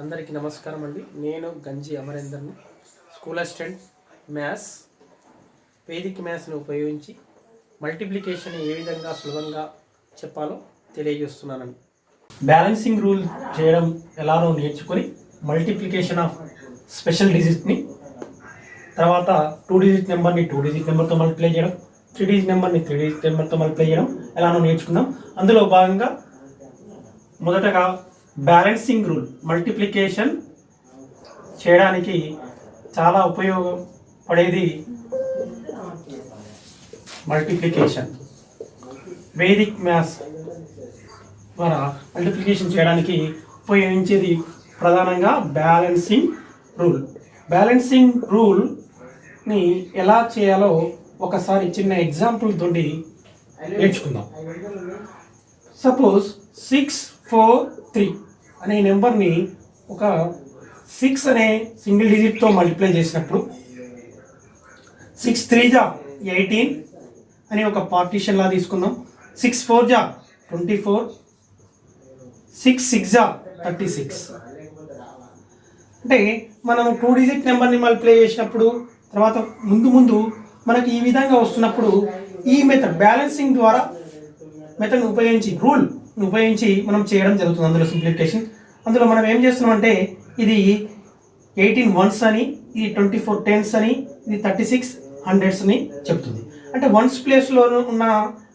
అందరికీ నమస్కారం అండి. నేను గంజి అమరేందర్ని, స్కూల్ అసిస్టెంట్ మ్యాథ్స్. వేదిక మ్యాథ్స్ని ఉపయోగించి మల్టిప్లికేషన్ ఏ విధంగా సులభంగా చెప్పాలో తెలియజేస్తున్నానండి. బ్యాలెన్సింగ్ రూల్ చేయడం ఎలానో నేర్చుకొని మల్టిప్లికేషన్ ఆఫ్ స్పెషల్ డిజిట్ని, తర్వాత 2 డిజిట్ నెంబర్ని 2 డిజిట్ నెంబర్తో మల్టిప్లై చేయడం, 3 డిజిట్ నెంబర్ని 3 డిజిట్ నెంబర్తో మల్టిప్లై చేయడం ఎలానో నేర్చుకున్నాం. అందులో భాగంగా మొదటగా బ్యాలెన్సింగ్ రూల్ మల్టిప్లికేషన్ చేయడానికి చాలా ఉపయోగపడేది మల్టిప్లికేషన్. వేదిక్ మ్యాథ్స్ ద్వారా మల్టిప్లికేషన్ చేయడానికి ఉపయోగించేది ప్రధానంగా బ్యాలెన్సింగ్ రూల్. బ్యాలెన్సింగ్ రూల్ని ఎలా చేయాలో ఒకసారి చిన్న ఎగ్జాంపుల్ తోటి నేర్చుకుందాం. సపోజ్ 643 అనే నెంబర్ని ఒక 6 అనే సింగిల్ డిజిట్తో మల్టిప్లై చేసినప్పుడు 6 3 జా 18 అని ఒక పార్టీషన్లా తీసుకుందాం. 6 4 జా 24, 6 6 జా 36. అంటే మనం 2 డిజిట్ నెంబర్ని మల్టిప్లై చేసినప్పుడు తర్వాత ముందు మనకి ఈ విధంగా వస్తున్నప్పుడు ఈ మెథడ్ బ్యాలెన్సింగ్ ద్వారా మెథడ్ని ఉపయోగించి మనం చేయడం జరుగుతుంది. అందులో సింప్లిఫికేషన్, అందులో మనం ఏం చేస్తున్నామంటే ఇది 18 వన్స్ అని, ఇది 24 టెన్స్ అని, ఇది 36 హండ్రెడ్స్ అని చెప్తుంది. అంటే వన్స్ ప్లేస్లో ఉన్న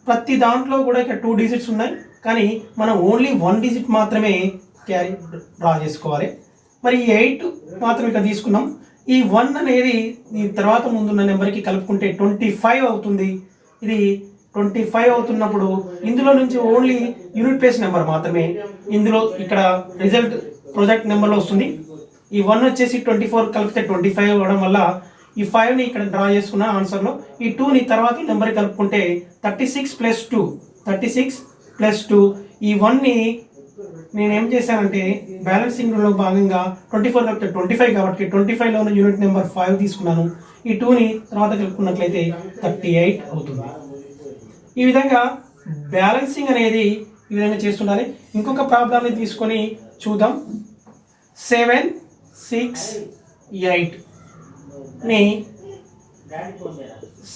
ప్రతి దాంట్లో కూడా ఇక్కడ 2 డిజిట్స్ ఉన్నాయి, కానీ మనం ఓన్లీ 1 డిజిట్ మాత్రమే డ్రా చేసుకోవాలి. మరి ఈ 8 మాత్రం ఇక్కడ తీసుకున్నాం. ఈ 1 అనేది ఈ తర్వాత ముందున్న నెంబర్కి కలుపుకుంటే 25 అవుతుంది. ఇది 25 అవుతున్నప్పుడు ఇందులో నుంచి ఓన్లీ యూనిట్ ప్లేస్ నెంబర్ మాత్రమే ఇందులో ఇక్కడ రిజల్ట్ ప్రొజెక్ట్ నెంబర్లో వస్తుంది. ఈ 1 వచ్చేసి 24 కలిపితే 25 అవ్వడం వల్ల ఈ 5ని ఇక్కడ డ్రా చేసుకున్న ఆన్సర్లో ఈ 2ని తర్వాత నెంబర్కి కలుపుకుంటే 36 ప్లస్ 2 ఈ 1ని నేను ఏం చేశానంటే బ్యాలెన్సింగ్లో భాగంగా 24 కలిపితే 25 కాబట్టి 25లో ఉన్న యూనిట్ నెంబర్ 5 తీసుకున్నాను. ఈ 2ని తర్వాత కలుపుకున్నట్లయితే 38 అవుతుంది. ఈ విధంగా బ్యాలెన్సింగ్ అనేది ఈ విధంగా చేస్తుండాలి. ఇంకొక ప్రాబ్లమ్ని తీసుకొని చూద్దాం. 7 6 8 ని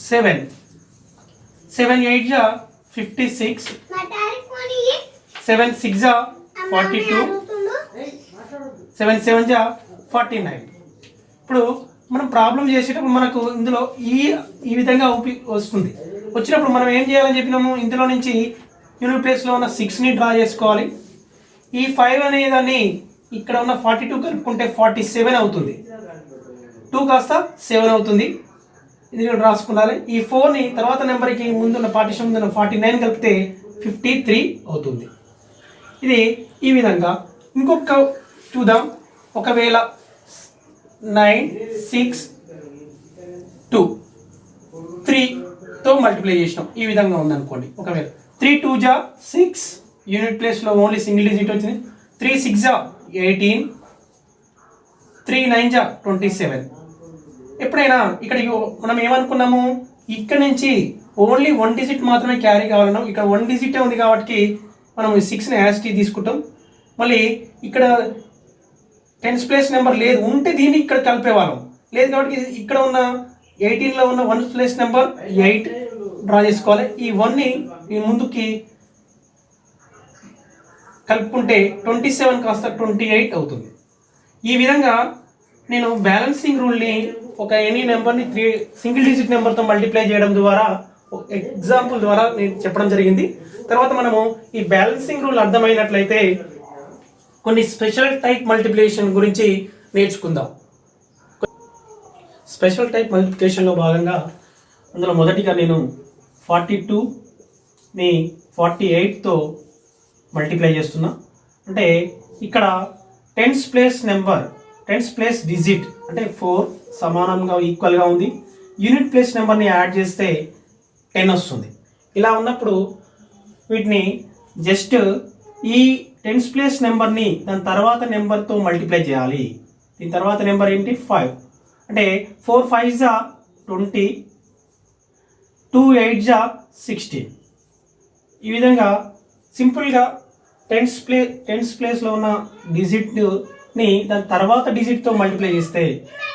7 8 జా 56, 7 6 జా 42, 7 7 జా 49. ఇప్పుడు మనం ప్రాబ్లం చేసేటప్పుడు మనకు ఇందులో ఈ విధంగా వస్తుంది. వచ్చినప్పుడు మనం ఏం చేయాలని చెప్పినాము, ఇందులో నుంచి యూనిట్ ప్లేస్లో ఉన్న 6ని డ్రా చేసుకోవాలి. ఈ 5 అనేదాన్ని ఇక్కడ ఉన్న 42 కలుపుకుంటే 47 అవుతుంది. 2 కాస్త 7 అవుతుంది. ఇది రాసుకున్నాలి. ఈ 4ని తర్వాత నెంబర్కి ముందున్న పార్టీషన్ ముందున్న 49 కలిపితే 53 అవుతుంది. ఇది ఈ విధంగా. ఇంకొక చూద్దాం. ఒకవేళ 9 6 2 3తో మల్టిప్లై చేసినాం, ఈ విధంగా ఉందనుకోండి. ఒకవేళ 3 2 జా 6 యూనిట్ ప్లేస్లో ఓన్లీ సింగిల్ డిజిట్ వచ్చింది. 3 6 జా 18, 3 9 జా 27. ఎప్పుడైనా ఇక్కడ మనం ఏమనుకున్నాము, ఇక్కడ నుంచి ఓన్లీ 1 డిజిట్ మాత్రమే క్యారీ కావాలన్నాం. ఇక్కడ 1 డిజిటే ఉంది కాబట్టి మనం 6ని యాస్టీ తీసుకుంటాం. మళ్ళీ ఇక్కడ టెన్స్ ప్లేస్ నెంబర్ లేదు, ఉంటే దీన్ని ఇక్కడ కలిపేవాళ్ళం. లేదు కాబట్టి ఇక్కడ ఉన్న 18లో ఉన్న 1 ప్లేస్ నెంబర్ 8 డ్రా చేసుకోవాలి. ఈ 1ని ముందుకి కలుపుకుంటే 27 కాస్త 28 అవుతుంది. ఈ విధంగా నేను బ్యాలెన్సింగ్ రూల్ని ఒక ఎనీ నెంబర్ని 3 సింగిల్ డిజిట్ నెంబర్తో మల్టిప్లై చేయడం ద్వారా ఎగ్జాంపుల్ ద్వారా నేను చెప్పడం జరిగింది. తర్వాత మనము ఈ బ్యాలెన్సింగ్ రూల్ అర్థమైనట్లయితే కొన్ని స్పెషల్ టైప్ మల్టిప్లికేషన్ గురించి నేర్చుకుందాం. స్పెషల్ టైప్ మల్టిప్లికేషన్లో భాగంగా అందులో మొదటిగా నేను 42ని 48తో మల్టిప్లై చేస్తున్నా. అంటే ఇక్కడ టెన్స్ ప్లేస్ డిజిట్ అంటే 4 సమానంగా ఈక్వల్గా ఉంది. యూనిట్ ప్లేస్ నెంబర్ని యాడ్ చేస్తే 10 వస్తుంది. ఇలా ఉన్నప్పుడు వీటిని జస్ట్ ఈ టెన్స్ ప్లేస్ నెంబర్ని దాని తర్వాత నెంబర్తో మల్టిప్లై చేయాలి. దీని తర్వాత నెంబర్ ఏంటి 5. అంటే 4 5 జా 20, 2 8 జా 16. ఈ విధంగా సింపుల్గా టెన్స్ ప్లేస్లో ఉన్న డిజిట్ని ని దాని తర్వాత డిజిట్తో మల్టిప్లై చేస్తే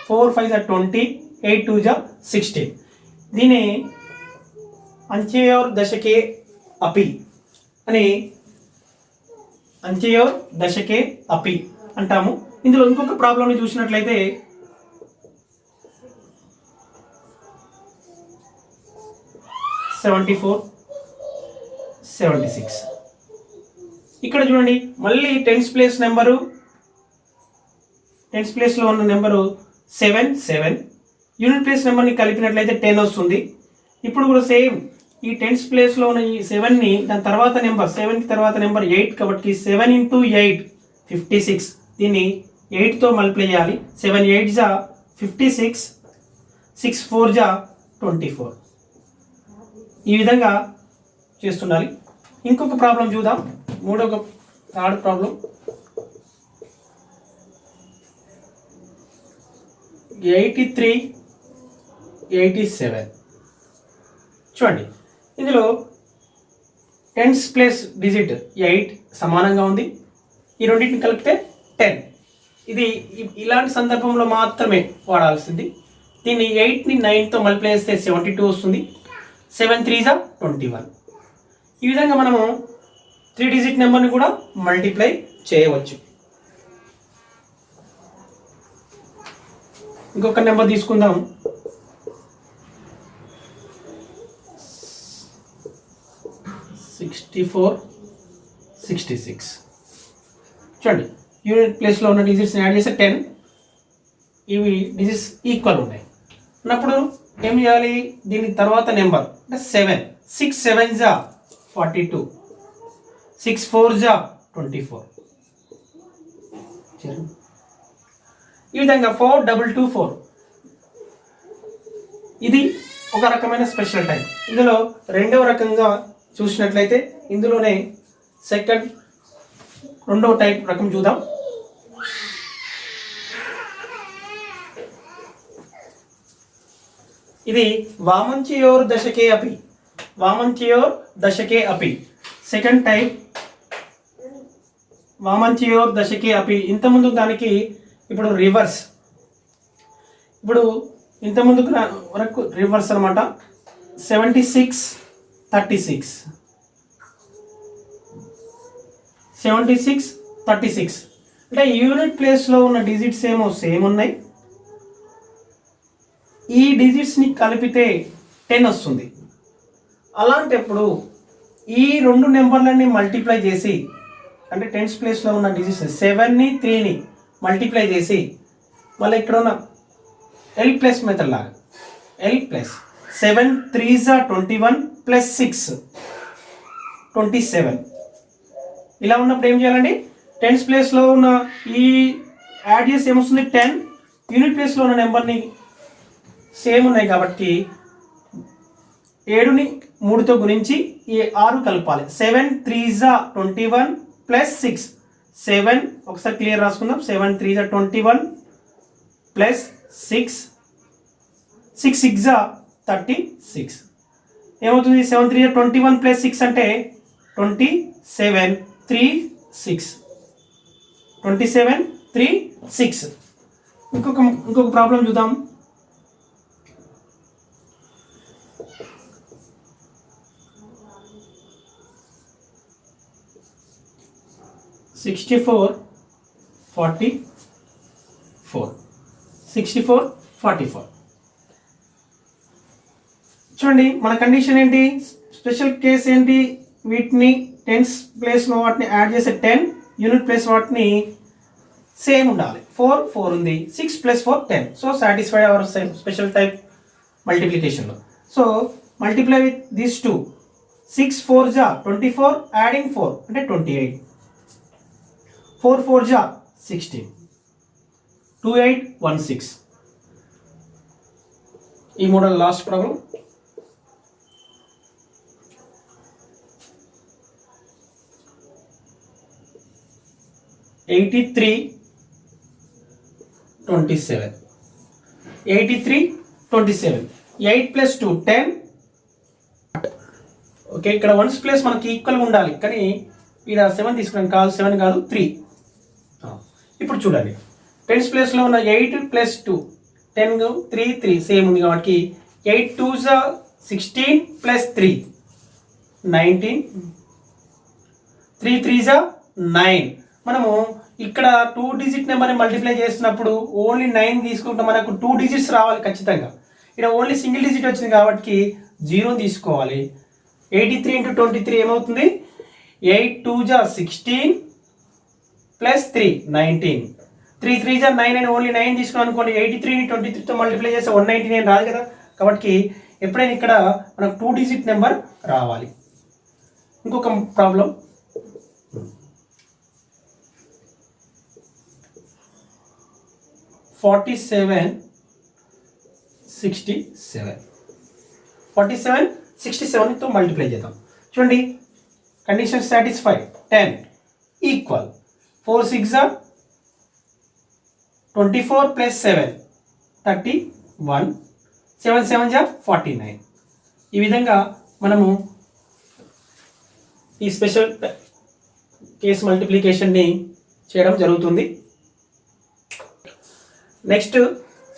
4 5 జా 20, 8 2 జా 16. దీని అంచెయోర్ దశకే అపి అని అంచెయోర్ దశకే అపి అంటాము. ఇందులో ఇంకొక ప్రాబ్లంని చూసినట్లయితే 74, 76. ఇక్కడ చూడండి మళ్ళీ టెన్స్ ప్లేస్లో ఉన్న నెంబరు 7 7. యూనిట్ ప్లేస్ నెంబర్ని కలిపినట్లయితే 10 వస్తుంది. ఇప్పుడు కూడా సేమ్ ఈ టెన్స్ ప్లేస్లో ఉన్న ఈ 7ని దాని తర్వాత నెంబర్ 7కి తర్వాత నెంబర్ 8 కాబట్టి 7 × 8 56. దీన్ని 8తో మల్టిప్లై చేయాలి. 7 8 జా 56, 6 4 జా 24. ఈ విధంగా చేస్తుండాలి. ఇంకొక ప్రాబ్లం చూద్దాం. Third problem 83 87. చూడండి ఇందులో టెన్స్ ప్లేస్ డిజిట్ 8 సమానంగా ఉంది. ఈ రెండింటిని కలిపితే 10. ఇది ఇలాంటి సందర్భంలో మాత్రమే వాడాల్సింది. దీన్ని 8ని 9తో మల్టిప్లై చేస్తే 72 వస్తుంది. 7 3 జా 21. ఈ విధంగా మనము 3 డిజిట్ నెంబర్ని కూడా మల్టిప్లై చేయవచ్చు. ఇంకొక నెంబర్ తీసుకుందాం. 64 66. చూడండి యూనిట్ ప్లేస్లో ఉన్న డిజిట్స్ని యాడ్ చేస్తే 10. ఇవి డిజిట్స్ ఈక్వల్ ఉన్నాయి అన్నప్పుడు ఏం చేయాలి? దీని తర్వాత నెంబర్ అంటే 7. 6 7 జా 42, 6 4 జా 24. ఈ విధంగా 4 2 2 4. ఇది ఒక రకమైన స్పెషల్ టైప్. ఇందులో రెండవ రకంగా చూసినట్లయితే ఇందులోనే రెండవ టైప్ రకం చూద్దాం. ఇది వామంచియోర్ దశకే అపి సెకండ్ టైప్. వామంచియోర్ దశకే అపి ఇంతకుముందు దానికి ఇప్పుడు రివర్స్. ఇప్పుడు ఇంతకుముందుకు వరకు రివర్స్ అనమాట. 76 36 76 36 అంటే యూనిట్ ప్లేస్లో ఉన్న డిజిట్స్ ఏమో సేమ్ ఉన్నాయి. ఈ డిజిట్స్ని కలిపితే 10 వస్తుంది. అలాంటప్పుడు ఈ రెండు నెంబర్లన్నీ మల్టిప్లై చేసి అంటే టెన్స్ ప్లేస్లో ఉన్న డిజిట్స్ 7ని 3ని మల్టిప్లై చేసి మళ్ళీ ఇక్కడ ఉన్న ఎల్ ప్లస్ మెథడ్ లాగా ఎల్ ప్లస్ 7 3 జా 21 ప్లస్ 6 27. ఇలా ఉన్నప్పుడు ఏం చేయాలండి? టెన్స్ ప్లేస్లో ఉన్న ఈ యాడ్ చేసి ఏమొస్తుంది 10. యూనిట్ ప్లేస్లో ఉన్న నెంబర్ని సేమ్ ఉన్నాయి కాబట్టి 7ని 3తో గుణించి ఈ 6 కలపాలి. 7 3 జా 21 ప్లస్ 6. 7 ఒకసారి క్లియర్ రాసుకుందాం. 7 3 జా 21 ప్లస్ 6 6 6 జా 36. ఏమవుతుంది? 7 3 జా 21 ప్లస్ 6 అంటే 27 3 6 27 3 6. ఇంకొక ప్రాబ్లం చూద్దాం. 64 44 64 44. చూడండి మన కండిషన్ ఏంటి? స్పెషల్ కేస్ ఏంటి? వీటిని టెన్స్ ప్లేస్లో వాటిని యాడ్ చేసే 10, యూనిట్ ప్లేస్ వాటిని సేమ్ ఉండాలి. 4 4 ఉంది. 6 + 4 10. So satisfy our special type మల్టిప్లికేషన్లో. So multiply with these 2. 6 4 జా 24, యాడింగ్ 4 అంటే 28. 4 4 జా 16, 2 8 1 6. ఈ మోడల్ లాస్ట్ ప్రాబ్లం. (83 27) 83 27. 8 + 2 10. ఓకే, ఇక్కడ వన్స్ ప్లేస్ మనకి ఈక్వల్గా ఉండాలి కానీ ఇక్కడ 7 తీసుకున్నాం కాదు, 7 కాదు 3. ఇప్పుడు చూడండి, టెన్స్ ప్లేస్లో ఉన్న 8 + 2 10 3 3 సేమ్ ఉంది కాబట్టి 8 2s 16 + 3 19 3 3s 9. మనము ఇక్కడ 2 డిజిట్ నెంబర్ని మల్టిప్లై చేస్తున్నప్పుడు ఓన్లీ 9 తీసుకుంటే మనకు 2 డిజిట్స్ రావాలి ఖచ్చితంగా. ఇక్కడ ఓన్లీ సింగిల్ డిజిట్ వచ్చింది కాబట్టి 0 తీసుకోవాలి. 83 × 23 ఏమవుతుంది? 8 2s 16 + 3 19. 3 3s 9 అని ఓన్లీ 9 తీసుకున్నాం అనుకోండి. 83ని 23తో మల్టిప్లై చేస్తే 199 రాదు కదా. కాబట్టి ఎప్పుడైనా ఇక్కడ మనకు 2 డిజిట్ నెంబర్ రావాలి. ఇంకొక ప్రాబ్లం, 47 67 47 67తో మల్టిప్లై చేద్దాం. చూడండి, కండిషన్ సాటిస్ఫైడ్. 10 ఈక్వల్ 4 6 24 + 7 31 7 7 49. ఈ విధంగా మనము ఈ స్పెషల్ కేస్ మల్టిప్లికేషన్ని చేయడం జరుగుతుంది. నెక్స్ట్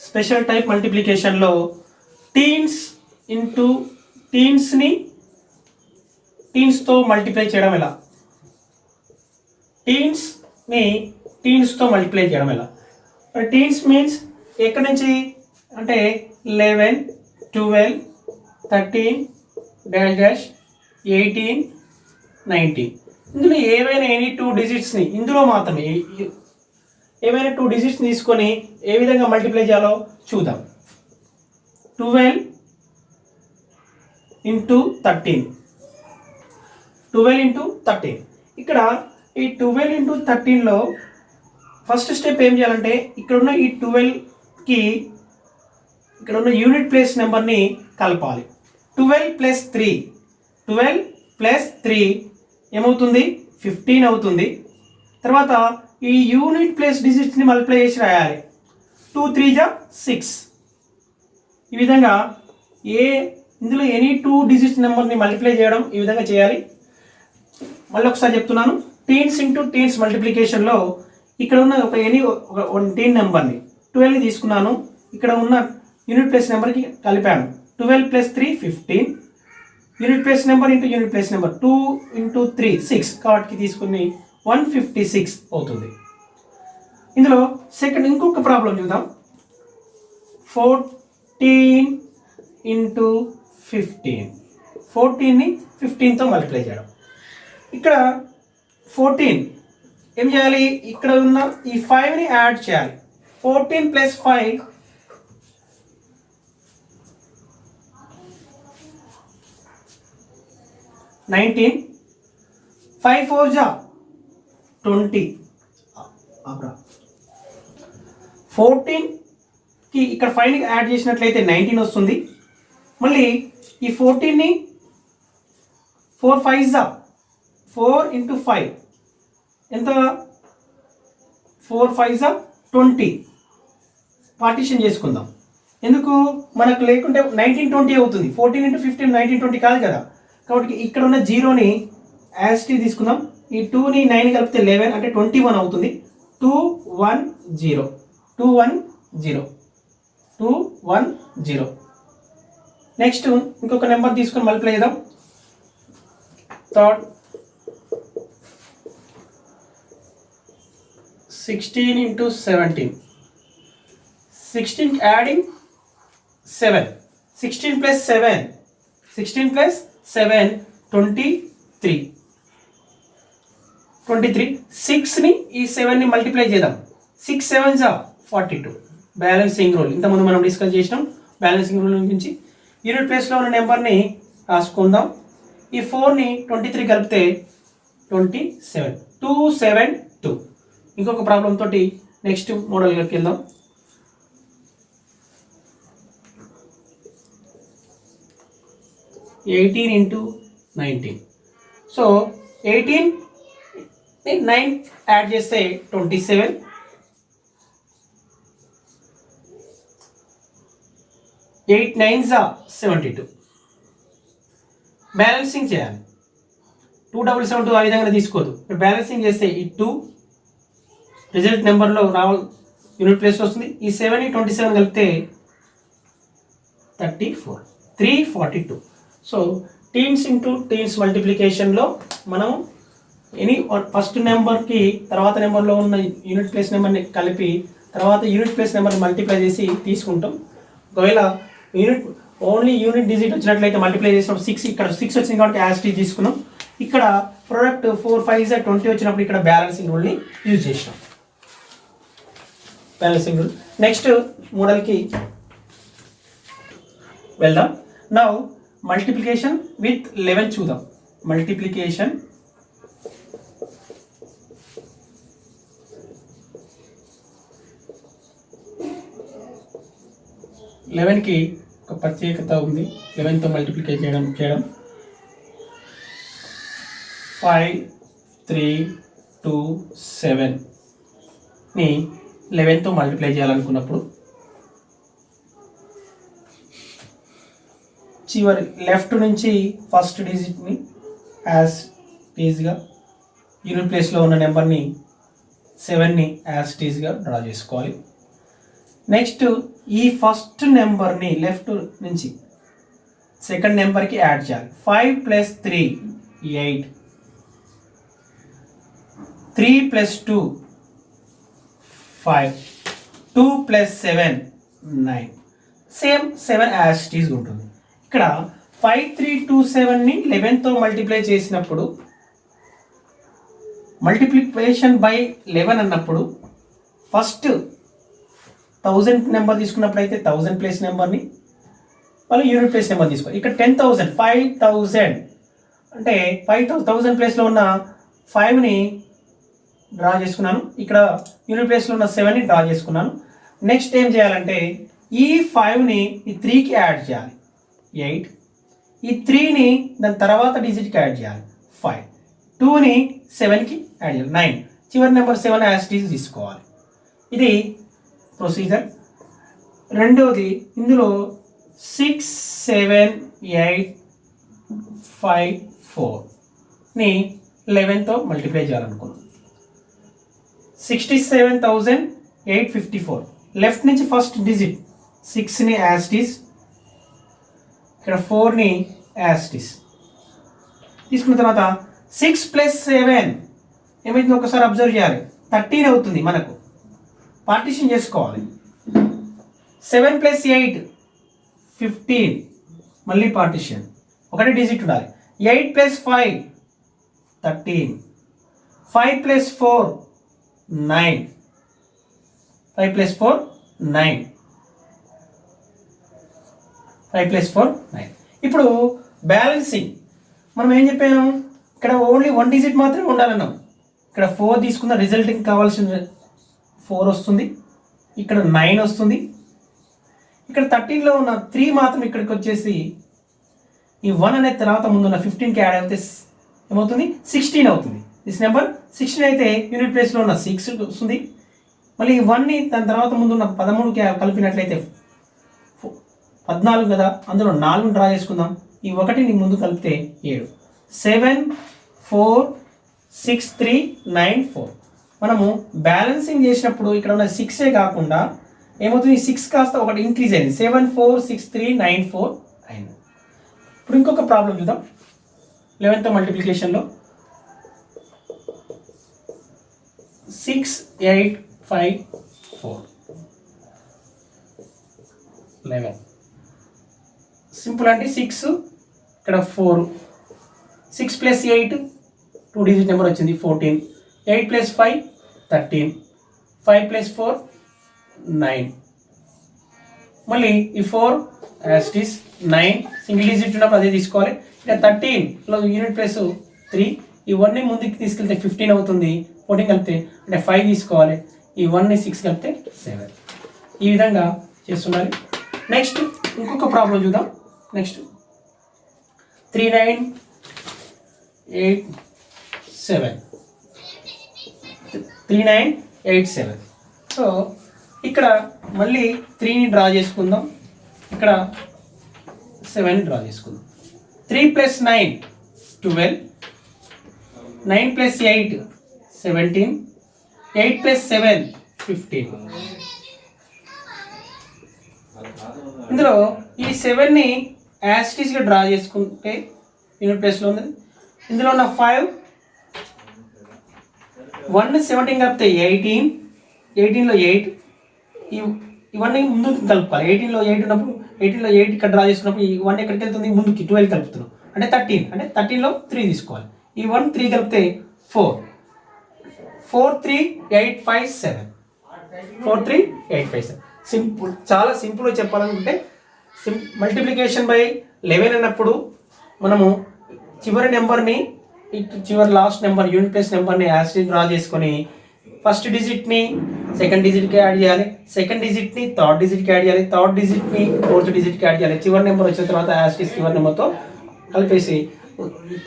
స్పెషల్ టైప్ మల్టిప్లికేషన్లో టీన్స్తో మల్టిప్లై చేయడం ఎలా? టీన్స్తో మల్టిప్లై చేయడం ఎలా? టీన్స్ మీన్స్ ఎక్కడి నుంచి అంటే 11 12 13 18 19. ఇందులో ఏవైనా ఎనీ 2 డిజిట్స్ని ఇందులో మాత్రమే ఏవైనా 2 డిజిట్స్ తీసుకొని ఏ విధంగా మల్టిప్లై చేయాలో చూద్దాం. 12 × 13 12 × 13. ఇక్కడ ఈ 12 × 13లో ఫస్ట్ స్టెప్ ఏం చేయాలంటే ఇక్కడ ఉన్న ఈ 12కి ఇక్కడ ఉన్న యూనిట్ ప్లేస్ నెంబర్ని కలపాలి. 12 + 3 ఏమవుతుంది? 15 అవుతుంది. తర్వాత ఈ యూనిట్ ప్లేస్ డిజిట్స్ని మల్టిప్లై చేసి రాయాలి. 2 3s 6. ఈ విధంగా ఇందులో ఎనీ 2 డిజిట్స్ నెంబర్ని మల్టిప్లై చేయడం ఈ విధంగా చేయాలి. మళ్ళీ ఒకసారి చెప్తున్నాను, టీన్స్ × టీన్స్ మల్టిప్లికేషన్లో ఇక్కడ ఉన్న ఒక టీన్ నెంబర్ని 12 తీసుకున్నాను. ఇక్కడ ఉన్న యూనిట్ ప్లేస్ నెంబర్కి కలిపాను. 12 + 3 15. Unit place number × unit place number 2 × 3 6 కాబట్టి తీసుకుని 156 అవుతుంది. ఇందులో ఇంకొక ప్రాబ్లం చూద్దాం. 14 × 15. 14ని 15తో మల్టిప్లై చేయడం. ఇక్కడ 14 ఏం చేయాలి? ఇక్కడ ఉన్న ఈ 5ని యాడ్ చేయాలి. 14 + 5 19. 5 4s 20. 14కి ఇక్కడ 5ని యాడ్ చేసినట్లయితే 19 వస్తుంది. మళ్ళీ ఈ 14ని 4 5s 4 × 5 ఎంత? 4 5s 20. పార్టీషన్ చేసుకుందాం. ఎందుకు? మనకు లేకుంటే 19 20 అవుతుంది. 14 × 15 19 20 కాదు కదా. కాబట్టి ఇక్కడ ఉన్న 0ని యాస్టీ తీసుకుందాం. ఈ 2ని 9 కలిపితే 11 అంటే 21 అవుతుంది. 210 210 210. నెక్స్ట్ ఇంకొక నెంబర్ తీసుకొని మల్టిప్లై చేద్దాం. థర్డ్ 16 × 17. 16 యాడింగ్ 7. 16 + 7 23. 6ని ఈ 7ని మల్టిప్లై చేద్దాం. 6 7s 42. బ్యాలెన్సింగ్ రూల్ ఇంతకుముందు మనం డిస్కస్ చేసినాం. బ్యాలెన్సింగ్ రూల్ గురించి యూనిట్ ప్లేస్లో ఉన్న నెంబర్ని రాసుకుందాం. ఈ 4ని 23 కలిపితే 27. 272. ఇంకొక ప్రాబ్లం తోటి నెక్స్ట్ మోడల్లోకి వెళ్దాం. 18 × 19. సో 18 9 యాడ్ చేస్తే 27. 8 9s 72. బ్యాలెన్సింగ్ చేయాలి. 2 7 7 2 ఆ విధంగా తీసుకోదు. బ్యాలెన్సింగ్ చేస్తే ఈ 2 రిజల్ట్ నెంబర్లో యూనిట్ ప్లేస్లో వస్తుంది. ఈ 7ని 27 కలిపితే 34, 342. సో టీన్స్ ఇంటూ టీన్స్ మల్టిప్లికేషన్లో మనం ఫస్ట్ నెంబర్కి తర్వాత నెంబర్లో ఉన్న యూనిట్ ప్లేస్ నెంబర్ని కలిపి తర్వాత యూనిట్ ప్లేస్ నెంబర్ని మల్టిప్లై చేసి తీసుకుంటాం. ఒకవేళ ఓన్లీ యూనిట్ డిజిట్ వచ్చినట్లయితే మల్టిప్లై చేసినప్పుడు 6, ఇక్కడ 6 వచ్చింది కాబట్టి యాజ్ టీ తీసుకున్నాం. ఇక్కడ ప్రోడక్ట్ 4, 5 20 వచ్చినప్పుడు ఇక్కడ బ్యాలెన్సింగ్ రూల్ని యూజ్ చేసినాం. Balancing rule. నెక్స్ట్ మోడల్కి వెళ్దాం. నౌ మల్టిప్లికేషన్ విత్ 11 చూద్దాం. మల్టిప్లికేషన్ కి ఒక ప్రత్యేకత ఉంది. 11తో మల్టిప్లికేట్ చేయడం 5, 3, 2, 7ని 11తో మల్టిప్లై చేయాలనుకున్నప్పుడు చివరి లెఫ్ట్ నుంచి ఫస్ట్ డిజిట్ని యాజ్ టీజ్గా యూనిట్ ప్లేస్లో ఉన్న నెంబర్ని 7ని యాజ్ టీజ్గా డ్రా చేసుకోవాలి. నెక్స్ట్ ఈ ఫస్ట్ నెంబర్ని లెఫ్ట్ నుంచి సెకండ్ నెంబర్కి యాడ్ చేయాలి. 5 + 3 8, 3 + 2 5, 2 + 7 9. సేమ్ 7 యాజ్ టీజ్ ఉంటుంది. ఇక్కడ 5, 3, 2, 7ని 11తో మల్టిప్లై చేసినప్పుడు మల్టిప్లికేషన్ బై 11 అన్నప్పుడు ఫస్ట్ 1000 నెంబర్ తీసుకున్నప్పుడైతే 1000 ప్లేస్ నెంబర్ని మళ్ళీ యూనిట్ ప్లేస్ నెంబర్ తీసుకోవాలి. ఇక్కడ 10,000 5000 అంటే 5000 ప్లేస్లో ఉన్న 5ని డ్రా చేసుకున్నాను. ఇక్కడ యూనిట్ ప్లేస్లో ఉన్న 7ని డ్రా చేసుకున్నాను. నెక్స్ట్ ఏం చేయాలంటే ఈ 5ని ఈ 3కి యాడ్ చేయాలి 8, ఈ 3ని దాని తర్వాత డిజిట్కి యాడ్ చేయాలి 5, 2ని 7కి యాడ్ చేయాలి 9, చివరి నెంబర్ 7 యాజ్ టీజ్ తీసుకోవాలి. ఇది ప్రొసీజర్. రెండవది ఇందులో 6, 7, 8, 5, 4ని 11తో మల్టిప్లై చేయాలనుకున్నాం. 67,854 లెఫ్ట్ నుంచి ఫస్ట్ డిజిట్ 6ని యాజ్ టీజ్, ఇక్కడ 4ని యాజ్ టీజ్ తీసుకున్న తర్వాత 6 + 7 ఏమైతుంది ఒకసారి అబ్జర్వ్ చేయాలి. 13 అవుతుంది. మనకు పార్టీషన్ చేసుకోవాలి. 7 + 8 15, మళ్ళీ పార్టీషన్ ఒకటే డిజిట్ ఉండాలి. 8 + 5 13, 5 + 4 9, 5 + 4 9, 5 + 4 9. ఇప్పుడు బ్యాలెన్సింగ్ మనం ఏం చెప్పాము, ఇక్కడ ఓన్లీ 1 డిజిట్ మాత్రమే ఉండాలన్నాం. ఇక్కడ 4 తీసుకున్న రిజల్టింగ్ కావాల్సిన 4 వస్తుంది, ఇక్కడ 9 వస్తుంది. ఇక్కడ 13లో ఉన్న 3 మాత్రం ఇక్కడికి వచ్చేసి ఈ 1 అనే తర్వాత ముందున్న 15కి యాడ్ అయితే ఏమవుతుంది 16 అవుతుంది. దిస్ నెంబర్ 16 అయితే యూనిట్ ప్లేస్లో ఉన్న 6 వస్తుంది. మళ్ళీ ఈ 1ని దాని తర్వాత ముందున్న 13కి కలిపినట్లయితే 14 కదా, అందులో 4 డ్రా చేసుకుందాం. ఈ 1ని ముందు కలిపితే 7, 7 4 6 3 9 4. మనము బ్యాలెన్సింగ్ చేసినప్పుడు ఇక్కడ ఉన్న 6ఏ కాకుండా ఏమవుతుంది 6 కాస్త ఒకటి ఇంక్రీజ్ అయింది 7 4 6 3 9 4 అయింది. ఇప్పుడు ఇంకొక ప్రాబ్లం చూద్దాం. 11th మల్టిప్లికేషన్లో 6 8 5 4 11 సింపుల్ అంటే 6 ఇక్కడ 4 6 + 8 2 డిజిట్ నెంబర్ వచ్చింది 14, 8 + 5 13, 5 + 4 9, మళ్ళీ ఈ 4 as it is 9 single digit ఉన్నప్పుడు అదే తీసుకోవాలి. ఇక్కడ 13లో యూనిట్ ప్లేస్ 3, ఈ 1ని ముందుకు తీసుకెళ్తే 15 అవుతుంది. 14 కలిపితే అంటే 5 తీసుకోవాలి. ఈ 1ని 6 కలిపితే 7. ఈ విధంగా చేస్తున్నారు. నెక్స్ట్ ఇంకొక ప్రాబ్లం చూద్దాం. నెక్స్ట్ 3 9 8 7 3 9 8 7. సో ఇక్కడ మళ్ళీ 3ని డ్రా చేసుకుందాం, ఇక్కడ 7ని డ్రా చేసుకుందాం. 3 + 9 12, 9 + 8 17, 8 + 7 15. ఇందులో ఈ 7ని యాస్టీస్గా డ్రా చేసుకుంటే యూనిట్ ప్లేస్లో ఉంది. ఇందులో ఉన్న 5 1 17 కలిపితే 18, 18లో 8 ఇవన్నీ ముందుకు కలుపుకోవాలి. 18లో 8 ఉన్నప్పుడు 18లో 8 ఇక్కడ డ్రా చేసుకున్నప్పుడు ఈ 1 ఎక్కడికి వెళ్తుంది, ముందుకి 12 కలుపుతున్నాం అంటే 13, అంటే 13లో 3 తీసుకోవాలి. ఈ 1 3 కలిపితే 4 4 3 8 5 7 4 3 8 5 7. సింపుల్, చాలా సింపుల్గా చెప్పాలనుకుంటే మల్టిప్లికేషన్ బై 11 అన్నప్పుడు మనము చివరి నెంబర్ని చివరి లాస్ట్ నెంబర్ యూనిట్ ప్లేస్ నెంబర్ని యాసిడ్ డ్రా చేసుకొని ఫస్ట్ డిజిట్ని సెకండ్ డిజిట్కి యాడ్ చేయాలి, సెకండ్ డిజిట్ని థర్డ్ డిజిట్కి యాడ్ చేయాలి, థర్డ్ డిజిట్ని ఫోర్త్ డిజిట్కి యాడ్ చేయాలి. చివరి నెంబర్ వచ్చిన తర్వాత యాసిడ్ చివరి నెంబర్తో కలిపేసి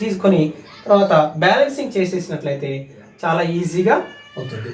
తీసుకొని తర్వాత బ్యాలెన్సింగ్ చేసేసినట్లయితే చాలా ఈజీగా అవుతుంది.